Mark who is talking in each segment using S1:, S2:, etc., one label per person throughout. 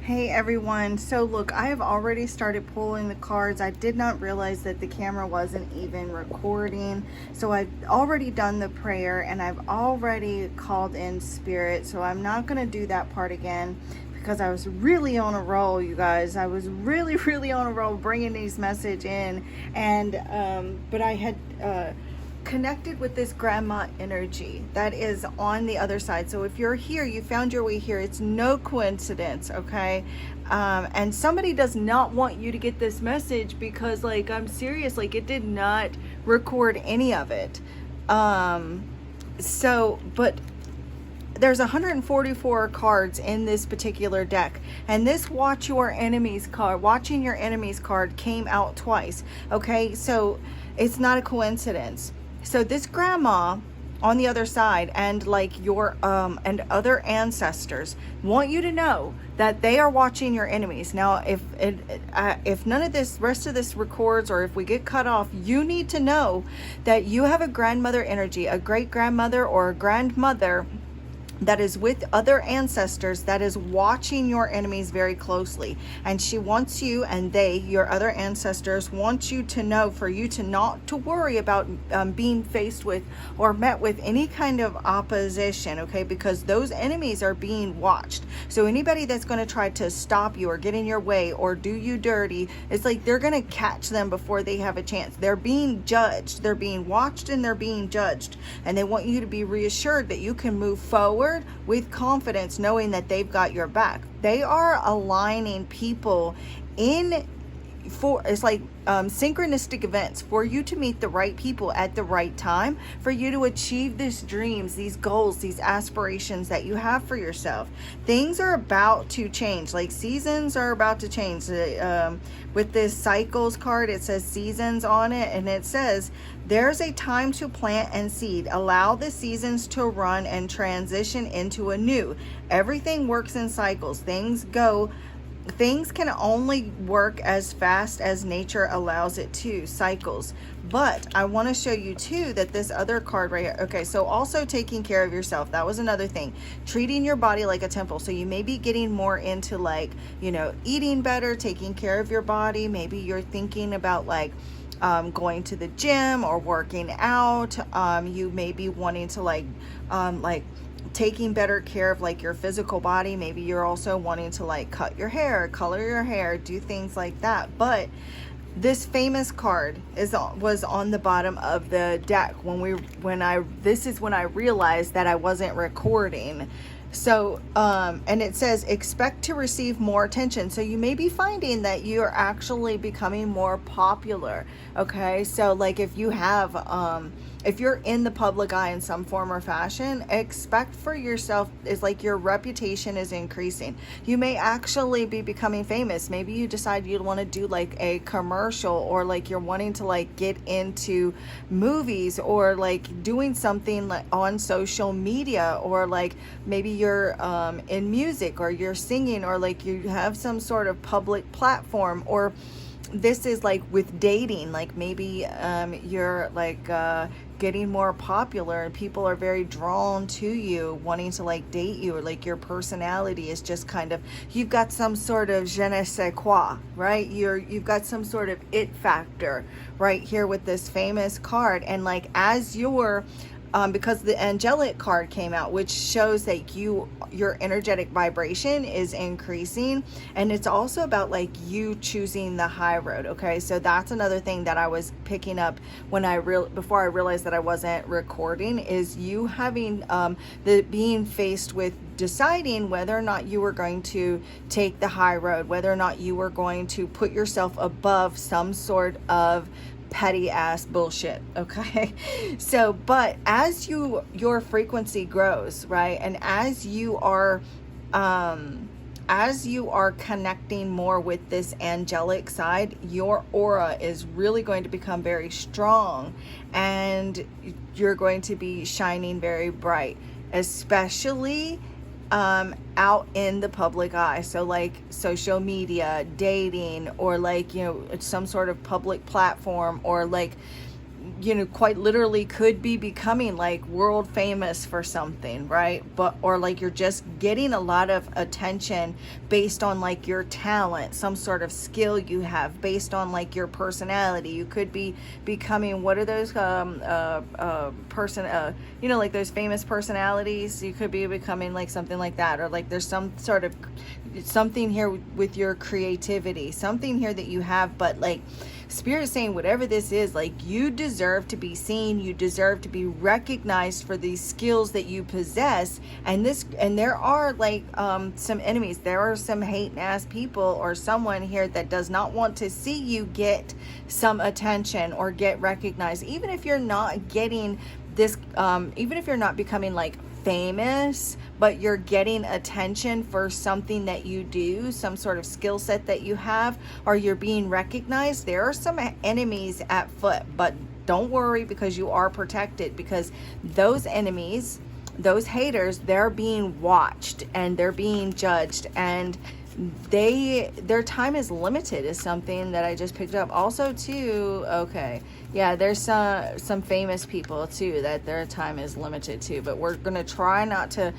S1: Hey everyone, so look, I have already started pulling the cards. I did not realize that the camera wasn't even recording. So I've already done the prayer and I've already called in spirit. So I'm not going to do that part again because I was really on a roll, you guys. I was really on a roll bringing these message in. But I had connected with this grandma energy that is on the other side. So if you're here, you found your way here, it's no coincidence, okay? And somebody does not want you to get this message because, like, I'm serious, like, it did not record any of it. But there's 144 cards in this particular deck, and this watching your enemies card came out twice. Okay, so it's not a coincidence. So this grandma on the other side and like your and other ancestors want you to know that they are watching your enemies. Now if none of this rest of this records, or if we get cut off, you need to know that you have a grandmother energy, a great grandmother or a grandmother that is with other ancestors that is watching your enemies very closely, and she wants you, and your other ancestors want you to know, for you to not to worry about being faced with or met with any kind of opposition, okay? Because those enemies are being watched. So anybody that's going to try to stop you or get in your way or do you dirty, it's like they're going to catch them before they have a chance. They're being judged, they're being watched, and they're being judged, and they want you to be reassured that you can move forward with confidence, knowing that they've got your back. They are aligning people it's like synchronistic events for you to meet the right people at the right time, for you to achieve these dreams, these goals, these aspirations that you have for yourself. Things are about to change, like seasons are about to change. With this cycles card, it says seasons on it, and it says there's a time to plant and seed. Allow the seasons to run and transition into a new. Everything works in cycles. Things can only work as fast as nature allows it to. Cycles. But I want to show you too that this other card right here. Okay, so also taking care of yourself. That was another thing. Treating your body like a temple. So you may be getting more into, like, eating better, taking care of your body. Maybe you're thinking about going to the gym or working out. You may be wanting to taking better care of your physical body. Maybe you're also wanting to cut your hair, color your hair, do things like that. But this famous card was on the bottom of the deck this is when I realized that I wasn't recording. So and it says expect to receive more attention. So you may be finding that you're actually becoming more popular. Okay, so if you're in the public eye in some form or fashion, expect for yourself is your reputation is increasing. You may actually be becoming famous. Maybe you decide you want to do a commercial, or you're wanting to get into movies, or doing something on social media, or maybe you're in music, or you're singing, or you have some sort of public platform. Or this is with dating, maybe you're getting more popular and people are very drawn to you, wanting to date you, or your personality is just you've got some sort of je ne sais quoi, right? You've got some sort of it factor right here with this famous card. And as you're because the angelic card came out, which shows that your energetic vibration is increasing, and it's also about you choosing the high road. Okay, so that's another thing that I was picking up before I realized that I wasn't recording, is you having being faced with deciding whether or not you were going to take the high road, whether or not you were going to put yourself above some sort of petty ass bullshit. Okay, so but as your frequency grows, right, and as you are connecting more with this angelic side, your aura is really going to become very strong, and you're going to be shining very bright, especially out in the public eye. So social media, dating, or some sort of public platform, or quite literally could be becoming like world famous for something, right? But, or like you're just getting a lot of attention based on like your talent, some sort of skill you have, based on like your personality. You could be becoming, what are those like those famous personalities? You could be becoming like something like that, or like there's some sort of something here with your creativity, something here that you have. But like Spirit saying, whatever this is, like, you deserve to be seen, you deserve to be recognized for these skills that you possess. And there are like some enemies, there are some hating ass people, or someone here that does not want to see you get some attention or get recognized. Even if you're not getting this, even if you're not becoming like famous, but you're getting attention for something that you do, some sort of skill set that you have, or you're being recognized, there are some enemies at foot. But don't worry, because you are protected, because those enemies, those haters, they're being watched and they're being judged, and their time is limited, is something that I just picked up. Also too, okay, yeah, there's some famous people too that their time is limited too, but we're gonna try not to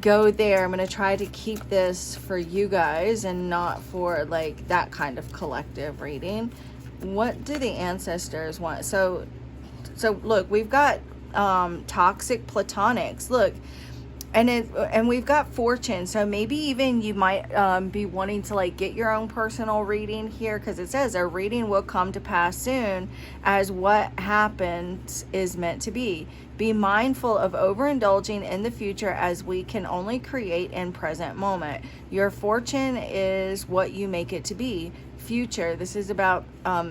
S1: go there. I'm gonna try to keep this for you guys and not for like that kind of collective reading. What do the ancestors want? So look, we've got toxic platonics, look, and we've got fortune. So maybe even you might be wanting to like get your own personal reading here, because it says a reading will come to pass soon, as what happens is meant to be. Be mindful of overindulging in the future, as we can only create in present moment. Your fortune is what you make it to be. Future, this is about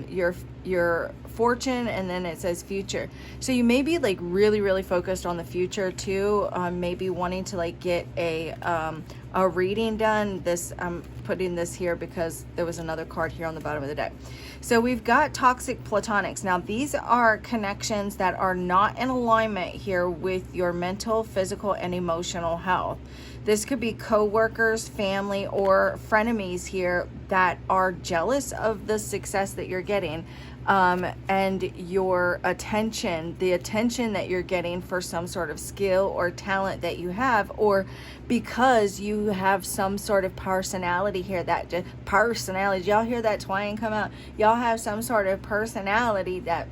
S1: your fortune, and then it says future. So you may be like really focused on the future too, maybe wanting to like get a reading done. This, I'm putting this here because there was another card here on the bottom of the deck. So we've got toxic platonics. Now these are connections that are not in alignment here with your mental, physical, and emotional health. This could be co-workers, family, or frenemies here that are jealous of the success that you're getting, and your attention, the attention that you're getting for some sort of skill or talent that you have, or because you have some sort of personality here. That personality, y'all hear that twang come out? Y'all have some sort of personality that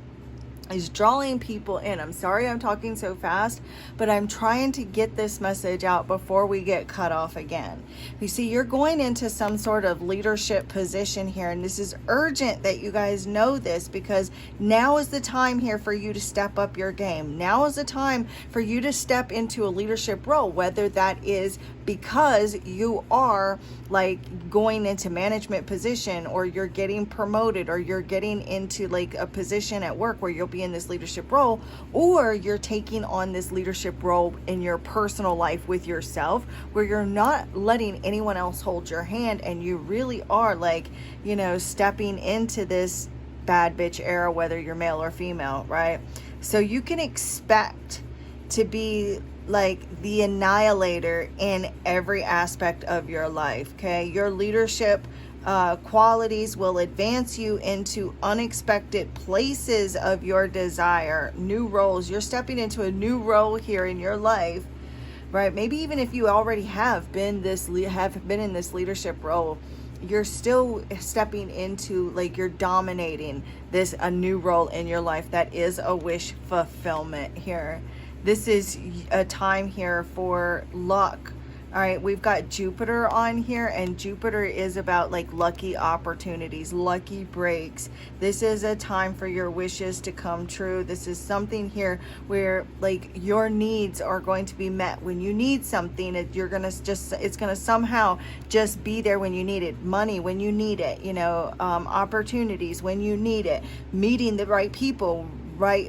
S1: is drawing people in. I'm sorry I'm talking so fast, but I'm trying to get this message out before we get cut off again. You see, you're going into some sort of leadership position here, and this is urgent that you guys know this, because now is the time here for you to step up your game. Now is the time for you to step into a leadership role, whether that is because you are like going into management position, or you're getting promoted, or you're getting into like a position at work where you'll be in this leadership role, or you're taking on this leadership role in your personal life with yourself, where you're not letting anyone else hold your hand, and you really are like, stepping into this bad bitch era, whether you're male or female, right? So you can expect to be like the annihilator in every aspect of your life, okay? Your leadership qualities will advance you into unexpected places of your desire, new roles. You're stepping into a new role here in your life, right? Maybe even if you already have been in this leadership role, you're still stepping into, like, you're dominating a new role in your life that is a wish fulfillment here. This is a time here for luck. All right, we've got Jupiter on here, and Jupiter is about like lucky opportunities, lucky breaks. This is a time for your wishes to come true. This is something here where like your needs are going to be met. When you need something, it's gonna somehow just be there when you need it. Money when you need it, opportunities when you need it, meeting the right people, right,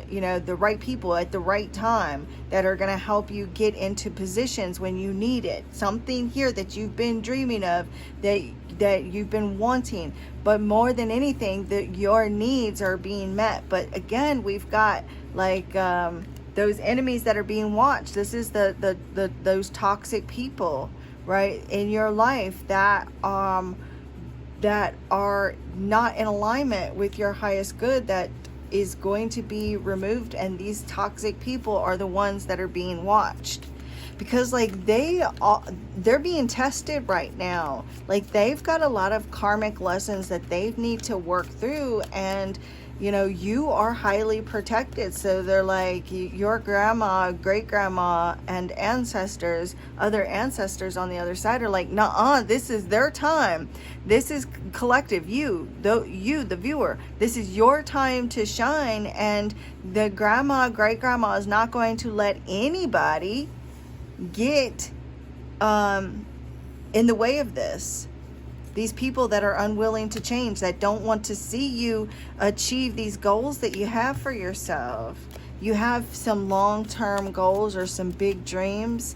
S1: the right people at the right time that are going to help you get into positions when you need it. Something here that you've been dreaming of, that you've been wanting, but more than anything, that your needs are being met. But again, we've got like those enemies that are being watched. This is those toxic people, right, in your life that are not in alignment with your highest good, that is going to be removed, and these toxic people are the ones that are being watched, because like they're being tested right now. Like they've got a lot of karmic lessons that they need to work through, and you are highly protected. So they're like, your grandma, great grandma, and other ancestors on the other side are like, nah, this is their time. This is collective. You, the viewer, this is your time to shine. And the grandma, great grandma is not going to let anybody get in the way of this. These people that are unwilling to change, that don't want to see you achieve these goals that you have for yourself. You have some long-term goals or some big dreams.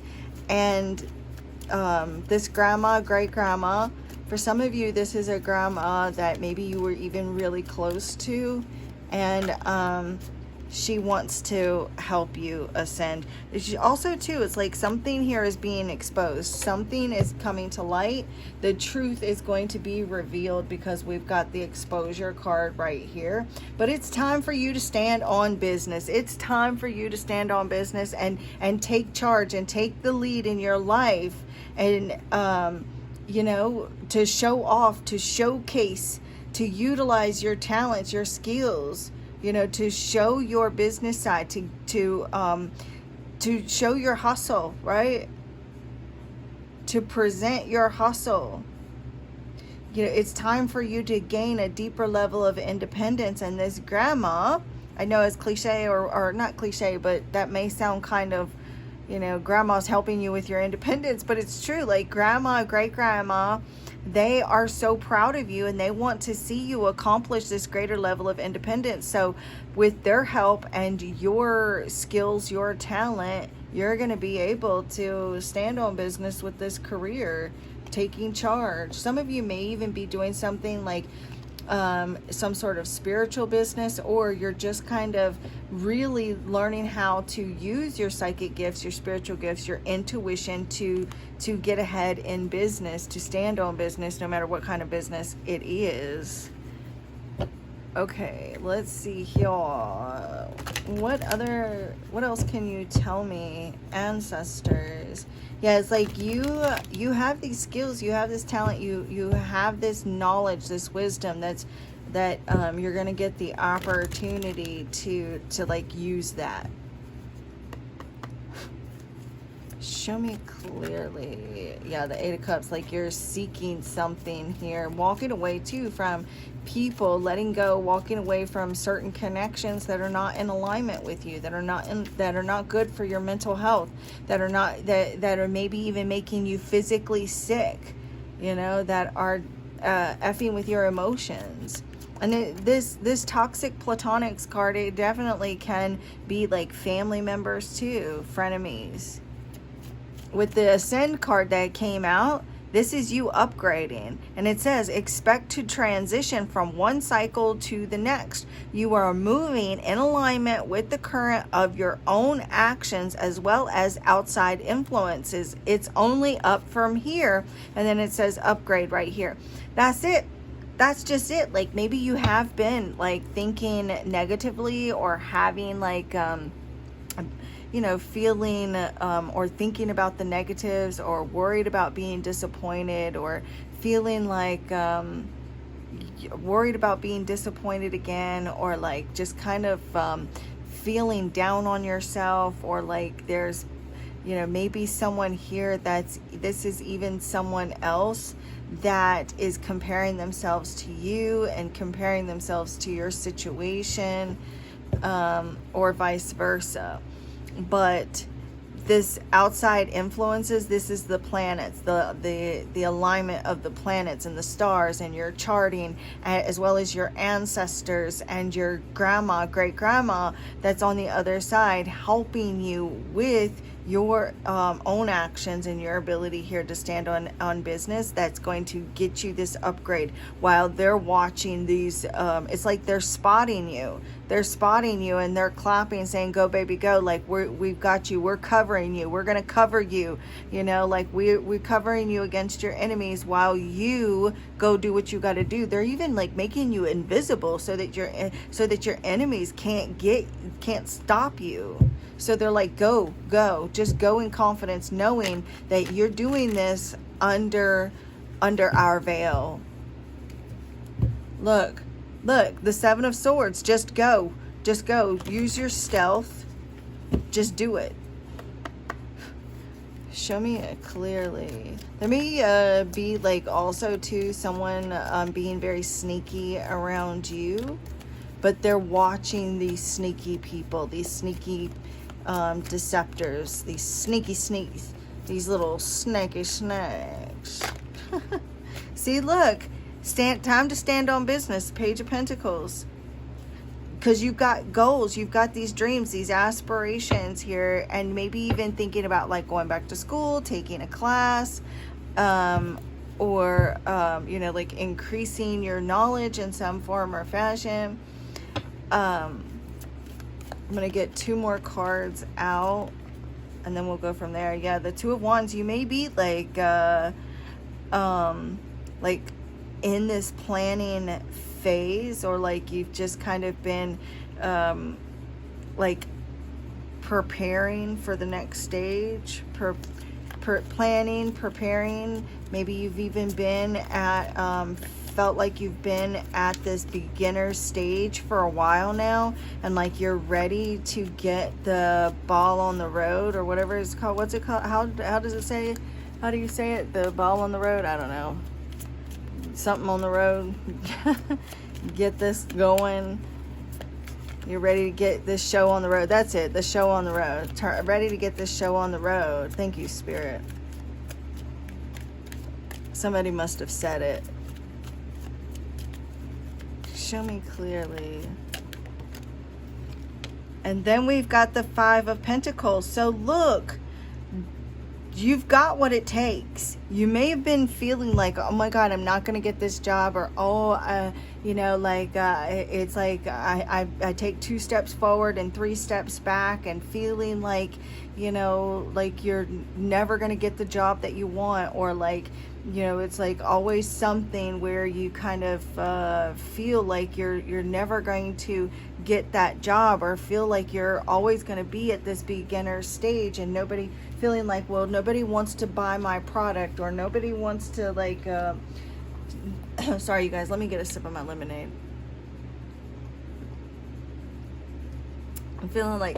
S1: And this grandma, great grandma, for some of you, this is a grandma that maybe you were even really close to. And she wants to help you ascend. Also, too, it's like something here is being exposed. Something is coming to light. The truth is going to be revealed because we've got the exposure card right here. But it's time for you to stand on business. It's time for you to stand on business and take charge and take the lead in your life. And, to show off, to showcase, to utilize your talents, your skills, to show your business side, to show your hustle, right? To present your hustle. It's time for you to gain a deeper level of independence. And this grandma, I know it's cliche or not cliche, but that may sound kind of, grandma's helping you with your independence, but it's true. Like grandma, great grandma, they are so proud of you and they want to see you accomplish this greater level of independence. So with their help and your skills, your talent, you're going to be able to stand on business with this career, taking charge. Some of you may even be doing something like some sort of spiritual business, or you're just kind of really learning how to use your psychic gifts, your spiritual gifts, your intuition to get ahead in business, to stand on business, no matter what kind of business it is. Okay, let's see here. What else can you tell me, ancestors? Yeah, it's like you have these skills, you have this talent, you have this knowledge, this wisdom that you're gonna get the opportunity to like use that. Show me clearly. Yeah, the Eight of Cups, like you're seeking something here, walking away too from people, letting go, walking away from certain connections that are not in alignment with you, that are not good for your mental health, that are maybe even making you physically sick, that are effing with your emotions. And this toxic platonics card, it definitely can be like family members too, frenemies. With the Ascend card that came out, this is you upgrading. And it says, expect to transition from one cycle to the next. You are moving in alignment with the current of your own actions as well as outside influences. It's only up from here. And then it says upgrade right here. That's it. That's just it. Like maybe you have been like thinking negatively or having like, feeling or thinking about the negatives, or worried about being disappointed, or feeling like worried about being disappointed again, or like just kind of feeling down on yourself, or like there's maybe someone here this is even someone else that is comparing themselves to you and comparing themselves to your situation, or vice versa. But this outside influences, this is the planets, the alignment of the planets and the stars, and your charting, as well as your ancestors and your grandma, great grandma that's on the other side, helping you with your own actions and your ability here to stand on business that's going to get you this upgrade while they're watching these. It's like they're spotting you. They're spotting you and they're clapping, saying, go baby go, like we've got you, we're covering you, we're gonna cover you, you know, like we're covering you against your enemies while you go do what you got to do. They're even like making you invisible so that your enemies can't stop you. So they're like, go, just go in confidence, knowing that you're doing this under our veil. Look, the Seven of Swords. Just go. Use your stealth. Just do it. Show me it clearly. There may be like also too someone being very sneaky around you, but they're watching these sneaky people, these sneaky deceptors, these sneaky sneaks, these little snaky snakes. See, look, time to stand on business. Page of Pentacles. Because you've got goals, you've got these dreams, these aspirations here, and maybe even thinking about like going back to school, taking a class, or you know, like increasing your knowledge in some form or fashion. I'm going to get 2 more cards out and then we'll go from there. Yeah, the Two of Wands, you may be like in this planning phase, or like you've just kind of been like preparing for the next stage, planning, preparing. Maybe you've even been at felt like you've been at this beginner stage for a while now, and like you're ready to get the ball on the road, or whatever it's called. What's it called? How does it say? How do you say it? The ball on the road? I don't know. Something on the road. Get this going. You're ready to get this show on the road. That's it. The show on the road. Ready to get this show on the road. Thank you, Spirit. Somebody must have said it. Show me clearly. And then we've got the Five of Pentacles. So look, you've got what it takes. You may have been feeling like, oh my God, I'm not going to get this job, or you know, like it's like I take 2 steps forward and 3 steps back, and feeling like, you know, like you're never going to get the job that you want, or like, you know, it's like always something where you kind of feel like you're never going to get that job, or feel like you're always going to be at this beginner stage, and feeling like, well, nobody wants to buy my product, or nobody wants to like sorry you guys, let me get a sip of my lemonade. I'm feeling like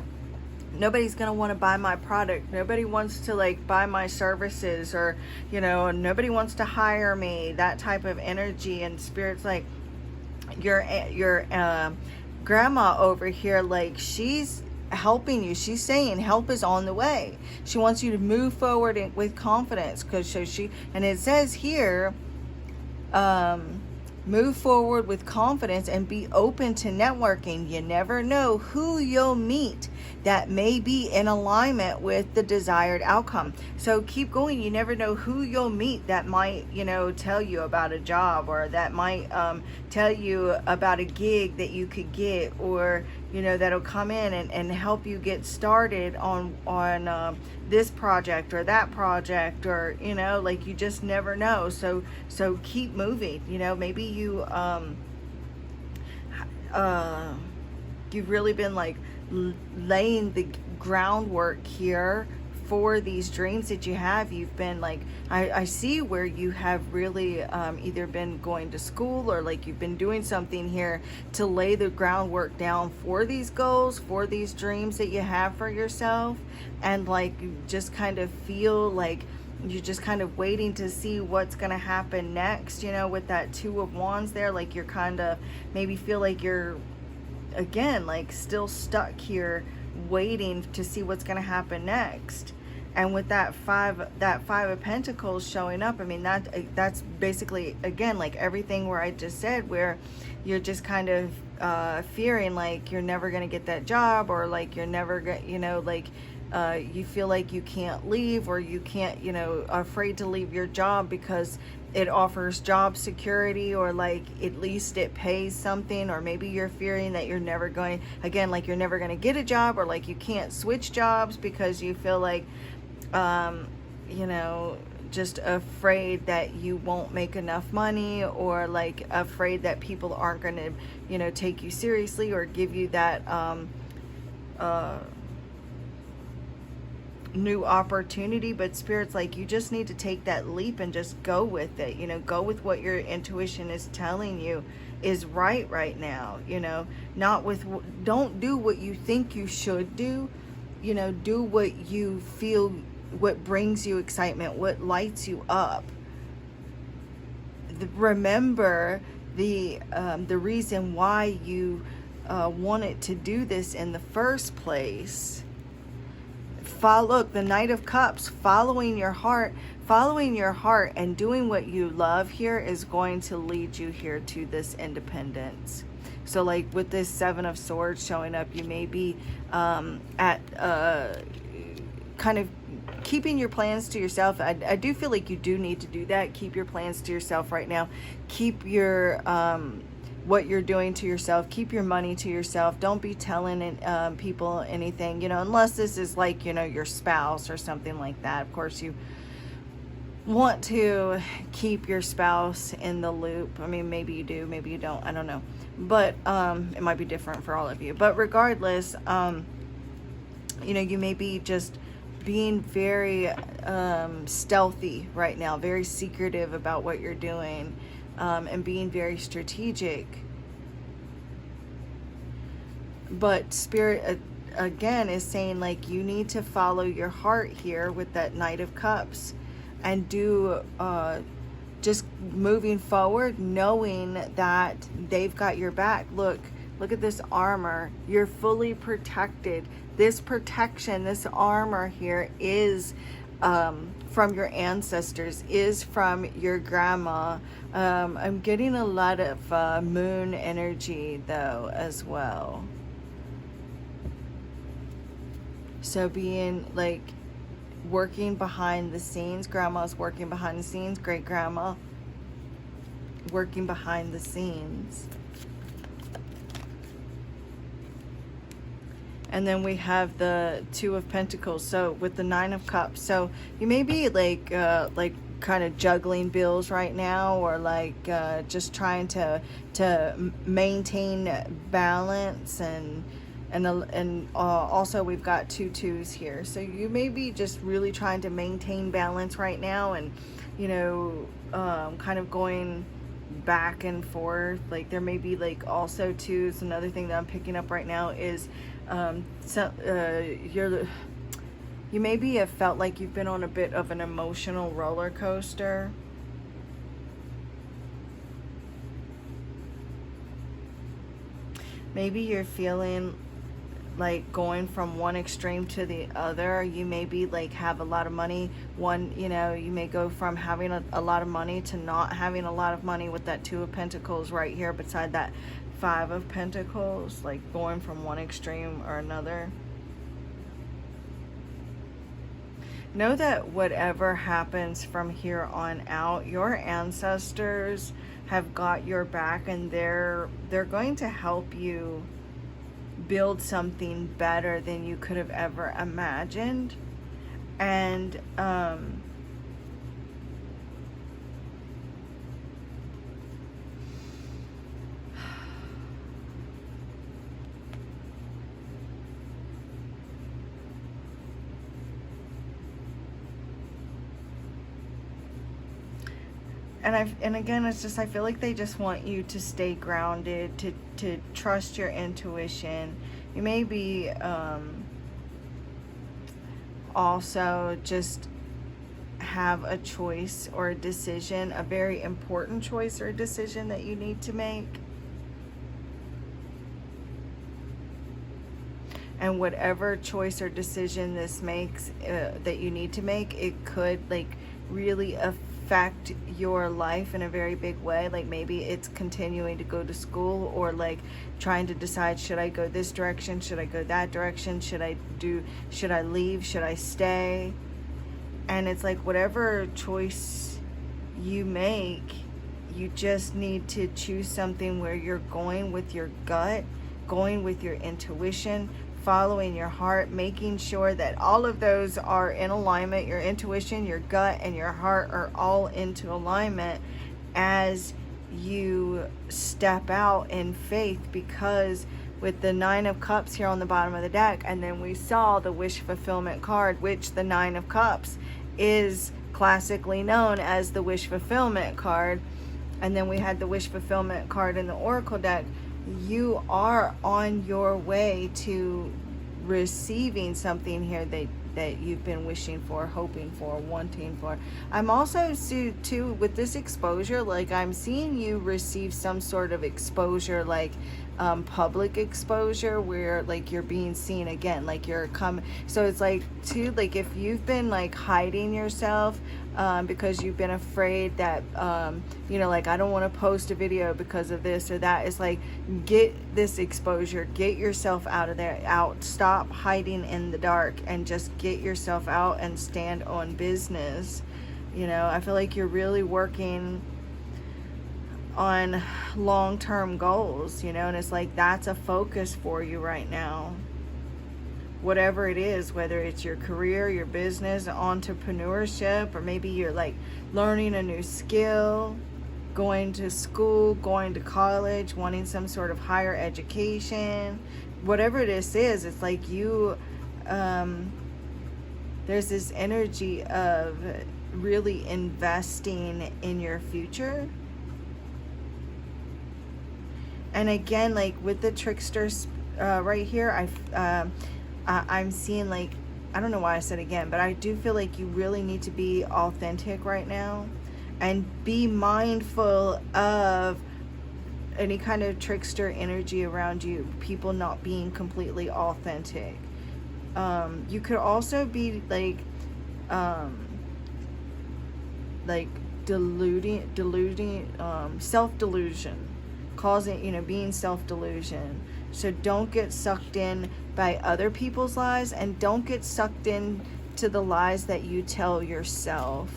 S1: nobody's going to want to buy my product. Nobody wants to like buy my services, or, you know, nobody wants to hire me, that type of energy. And Spirit's like, your grandma over here, like she's helping you. She's saying help is on the way. She wants you to move forward with confidence, because and it says here, move forward with confidence and be open to networking. You never know who you'll meet that may be in alignment with the desired outcome. So keep going. You never know who you'll meet that might, you know, tell you about a job, or that might tell you about a gig that you could get, or, you know, that'll come in and help you get started on this project or that project, or, you know, like you just never know. So keep moving. You know, maybe you've really been like laying the groundwork here for these dreams that you have. You've been like, I see where you have really either been going to school, or like you've been doing something here to lay the groundwork down for these goals, for these dreams that you have for yourself. And like you just kind of feel like you're just kind of waiting to see what's going to happen next, you know, with that Two of Wands there. Like you're kind of maybe feel like you're, again, like still stuck here waiting to see what's going to happen next. And with that five of Pentacles showing up, I mean, that's basically, again, like everything where I just said, where you're just kind of fearing like you're never going to get that job, or like you're never going, you know, like you feel like you can't leave, or you can't, afraid to leave your job because it offers job security, or like at least it pays something, or maybe you're fearing that you're never going, again, like you're never going to get a job, or like you can't switch jobs because you feel like, you know, just afraid that you won't make enough money, or like afraid that people aren't going to, take you seriously or give you that new opportunity. But Spirit's like, you just need to take that leap and just go with it. Go with what your intuition is telling you is right now. Not with, don't do what you think you should do. Do what you feel, what brings you excitement, what lights you up. Remember the reason why you wanted to do this in the first place. Look, the Knight of Cups, following your heart and doing what you love here is going to lead you here to this independence. So like with this Seven of Swords showing up, you may be at kind of keeping your plans to yourself. I do feel like you do need to do that. Keep your plans to yourself right now. Keep your what you're doing to yourself. Keep your money to yourself. Don't be telling people anything, unless this is like, your spouse or something like that. Of course, you want to keep your spouse in the loop. I mean, maybe you do, maybe you don't. I don't know. But it might be different for all of you. But regardless, you may be just being very stealthy right now, very secretive about what you're doing, and being very strategic. But Spirit again is saying like you need to follow your heart here with that Knight of Cups, and do just moving forward knowing that they've got your back. Look at this armor. You're fully protected. This protection, this armor here is from your ancestors, is from your grandma. I'm getting a lot of moon energy though as well. So being like working behind the scenes, grandma's working behind the scenes, great grandma working behind the scenes. And then we have the Two of Pentacles. So with the Nine of Cups, so you may be like kind of juggling bills right now, or like just trying to maintain balance, and also we've got 2 2s here. So you may be just really trying to maintain balance right now, and kind of going back and forth. Like there may be like also 2s. Another thing that I'm picking up right now is you maybe have felt like you've been on a bit of an emotional roller coaster. Maybe you're feeling like going from one extreme to the other. You maybe like have a lot of money. You may go from having a lot of money to not having a lot of money with that Two of Pentacles right here beside that Five of Pentacles, like going from one extreme or another. Know that whatever happens from here on out, your ancestors have got your back, and they're going to help you build something better than you could have ever imagined. And and again, it's just, I feel like they just want you to stay grounded, to trust your intuition. You may be also just have a choice or a decision, a very important choice or a decision that you need to make. And whatever choice or decision this makes, that you need to make, it could like really affect affect your life in a very big way. Like maybe it's continuing to go to school, or like trying to decide, should I go this direction, should I go that direction, should I leave, should I stay? And it's like, whatever choice you make, you just need to choose something where you're going with your gut, going with your intuition, following your heart, making sure that all of those are in alignment. Your intuition, your gut, and your heart are all into alignment as you step out in faith. Because with the Nine of Cups here on the bottom of the deck, and then we saw the wish fulfillment card, which the Nine of Cups is classically known as the wish fulfillment card, and then we had the wish fulfillment card in the Oracle deck. You are on your way to receiving something here that you've been wishing for, hoping for, wanting for. I'm also too with this exposure, like I'm seeing you receive some sort of exposure, like public exposure, where like you're being seen again, like you're coming. So it's like too, like if you've been like hiding yourself because you've been afraid that like I don't want to post a video because of this or that, it's like, get this exposure, get yourself out of there, stop hiding in the dark, and just get yourself out and stand on business. I feel like you're really working on long-term goals, and it's like that's a focus for you right now. Whatever it is, whether it's your career, your business, entrepreneurship, or maybe you're like learning a new skill, going to school, going to college, wanting some sort of higher education, whatever this is, it's like you there's this energy of really investing in your future. And again, like with the trickster right here, I'm seeing, like, I don't know why I said again, but I do feel like you really need to be authentic right now, and be mindful of any kind of trickster energy around you, people not being completely authentic. You could also be like deluding, self-delusion, causing, being self-delusion. So don't get sucked in by other people's lies, and don't get sucked in to the lies that you tell yourself.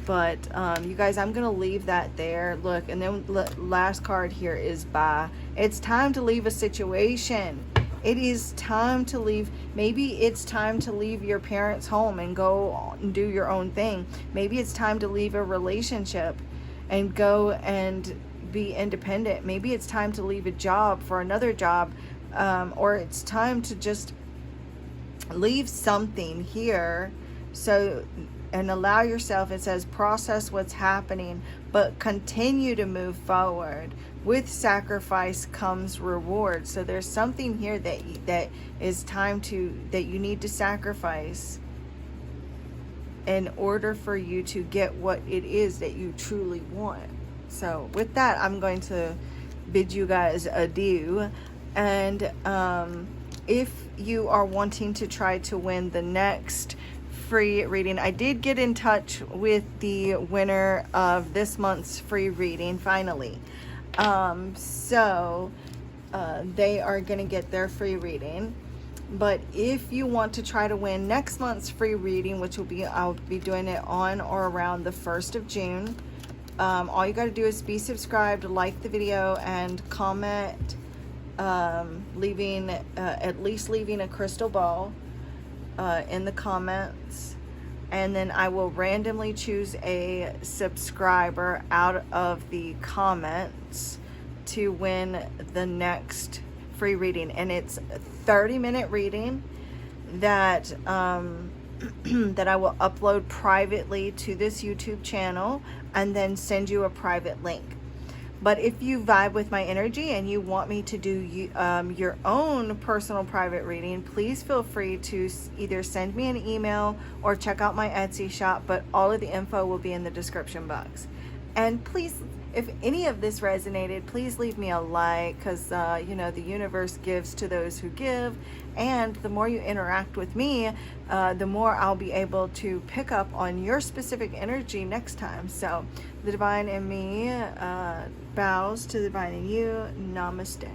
S1: But you guys, I'm gonna leave that there. Look, and then last card here is bye. It's time to leave a situation. It is time to leave. Maybe it's time to leave your parents' home and go and do your own thing. Maybe it's time to leave a relationship and go and be independent. Maybe it's time to leave a job for another job, or it's time to just leave something here. So, and allow yourself, it says, process what's happening, but continue to move forward. With sacrifice comes reward. So there's something here that is time that you need to sacrifice in order for you to get what it is that you truly want. So with that, I'm going to bid you guys adieu. And if you are wanting to try to win the next free reading, I did get in touch with the winner of this month's free reading finally. So they are going to get their free reading. But if you want to try to win next month's free reading, which I'll be doing it on or around the 1st of June, all you got to do is be subscribed, like the video, and comment, at least leaving a crystal ball in the comments, and then I will randomly choose a subscriber out of the comments to win the next free reading. And it's a 30-minute reading that that I will upload privately to this YouTube channel and then send you a private link. But if you vibe with my energy and you want me to do your own personal private reading, please feel free to either send me an email or check out my Etsy shop, but all of the info will be in the description box. And please If any of this resonated, please leave me a like, because you know, the universe gives to those who give, and the more you interact with me, the more I'll be able to pick up on your specific energy next time. So the divine in me bows to the divine in you. Namaste.